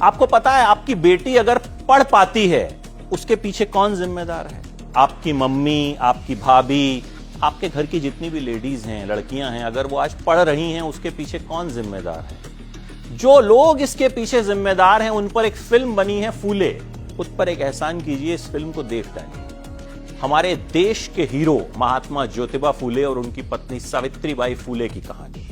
आपको पता है आपकी बेटी अगर पढ़ पाती है उसके पीछे कौन जिम्मेदार है? आपकी मम्मी, आपकी भाभी, आपके घर की जितनी भी लेडीज हैं, लड़कियां हैं, अगर वो आज पढ़ रही हैं उसके पीछे कौन जिम्मेदार है? जो लोग इसके पीछे जिम्मेदार हैं उन पर एक फिल्म बनी है फूले, उस पर एक एहसान कीजिए, इस फिल्म को देख डालिए। हमारे देश के हीरो महात्मा ज्योतिबा फूले और उनकी पत्नी सावित्रीबाई फूले की कहानी।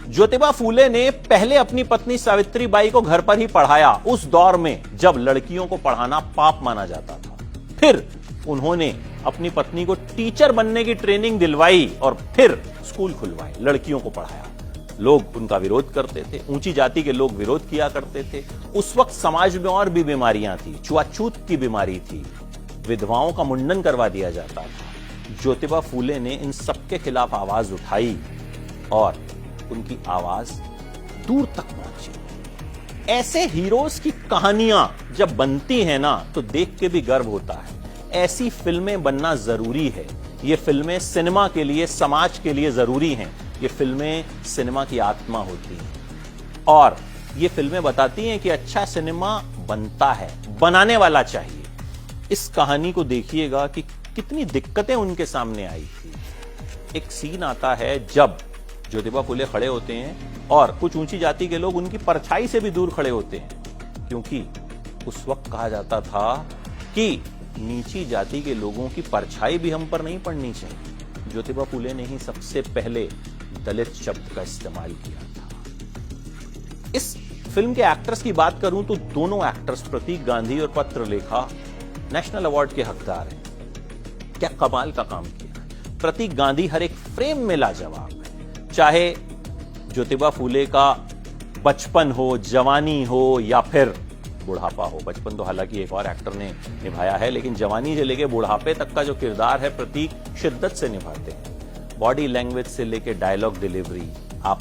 ज्योतिबा फूले ने पहले अपनी पत्नी सावित्रीबाई को घर पर ही पढ़ाया, उस दौर में जब लड़कियों को पढ़ाना पाप माना जाता था। फिर उन्होंने अपनी पत्नी को टीचर बनने की ट्रेनिंग दिलवाई और फिर स्कूल खुलवाए, लड़कियों को पढ़ाया। लोग उनका विरोध करते थे, ऊंची जाति के लोग विरोध किया करते थे। उस वक्त समाज में और भी बीमारियां थी, छुआछूत की बीमारी थी, विधवाओं का मुंडन करवा दिया जाता था। ज्योतिबा फूले ने इन सबके खिलाफ आवाज उठाई और उनकी आवाज दूर तक पहुंची। ऐसे हीरोज की कहानियां जब बनती हैं ना तो देख के भी गर्व होता है। ऐसी फिल्में बनना जरूरी है। ये फिल्में सिनेमा के लिए, समाज के लिए जरूरी हैं। ये फिल्में सिनेमा की आत्मा होती हैं और ये फिल्में बताती हैं कि अच्छा सिनेमा बनता है, बनाने वाला चाहिए। इस कहानी को देखिएगा कि कितनी दिक्कतें उनके सामने आई थी। एक सीन आता है जब ज्योतिबा फूले खड़े होते हैं और कुछ ऊंची जाति के लोग उनकी परछाई से भी दूर खड़े होते हैं, क्योंकि उस वक्त कहा जाता था कि नीची जाति के लोगों की परछाई भी हम पर नहीं पड़नी चाहिए। ज्योतिबा फूले ने ही सबसे पहले दलित शब्द का इस्तेमाल किया था। इस फिल्म के एक्टर्स की बात करूं तो दोनों एक्टर्स प्रतीक गांधी और पत्रलेखा नेशनल अवार्ड के हकदार हैं। क्या कमाल का काम किया। प्रतीक गांधी हर एक फ्रेम में लाजवाब है, चाहे ज्योतिबा फूले का बचपन हो, जवानी हो या फिर बुढ़ापा हो। बचपन तो हालांकि एक और एक्टर ने निभाया है, लेकिन जवानी से लेके बुढ़ापे तक का जो किरदार है प्रतीक शिद्दत से निभाते हैं। बॉडी लैंग्वेज से लेके डायलॉग डिलीवरी, आप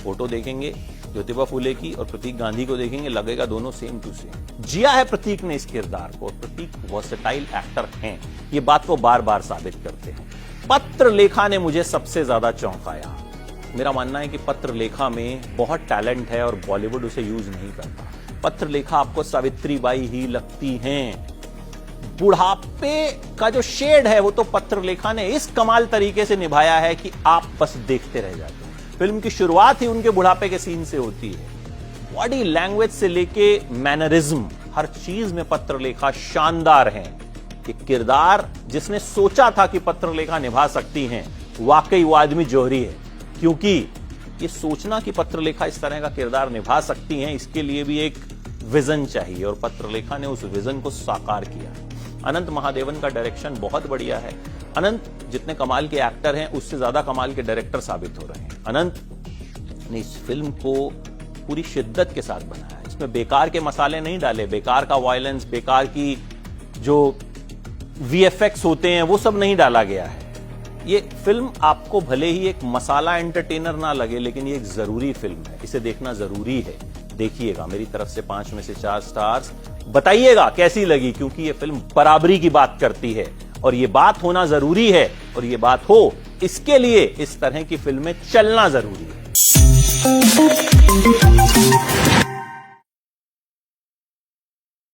फोटो देखेंगे ज्योतिबा फूले की और प्रतीक गांधी को देखेंगे, लगेगा दोनों सेम टू सेम। जिया है प्रतीक ने इस किरदार को और प्रतीक वर्सेटाइल एक्टर हैं, ये बात को बार बार साबित करते हैं। पत्रलेखा ने मुझे सबसे ज्यादा चौंकाया। मेरा मानना है कि पत्रलेखा में बहुत टैलेंट है और बॉलीवुड उसे यूज नहीं करता। पत्रलेखा आपको सावित्रीबाई ही लगती हैं। बुढ़ापे का जो शेड है वो तो पत्रलेखा ने इस कमाल तरीके से निभाया है कि आप बस देखते रह जाते हैं। फिल्म की शुरुआत ही उनके बुढ़ापे के सीन से होती है। बॉडी लैंग्वेज से लेके मैनरिज्म, हर चीज में पत्रलेखा शानदार हैं। ये किरदार जिसने सोचा था कि पत्रलेखा निभा सकती हैं, वाकई वो आदमी जोहरी है, क्योंकि ये सोचना कि पत्रलेखा इस तरह का किरदार निभा सकती हैं, इसके लिए भी एक विजन चाहिए और पत्रलेखा ने उस विजन को साकार किया। अनंत महादेवन का डायरेक्शन बहुत बढ़िया है। अनंत जितने कमाल के एक्टर हैं उससे ज्यादा कमाल के डायरेक्टर साबित हो रहे हैं। अनंत ने इस फिल्म को पूरी शिद्दत के साथ बनाया। इसमें बेकार के मसाले नहीं डाले, बेकार का वायलेंस, बेकार की जो वीएफएक्स होते हैं वो सब नहीं डाला गया है। ये फिल्म आपको भले ही एक मसाला एंटरटेनर ना लगे, लेकिन ये एक जरूरी फिल्म है, इसे देखना जरूरी है। देखिएगा, मेरी तरफ से 5 में से 4 स्टार्स। बताइएगा कैसी लगी, क्योंकि ये फिल्म बराबरी की बात करती है और ये बात होना जरूरी है, और ये बात हो इसके लिए इस तरह की फिल्में चलना जरूरी है।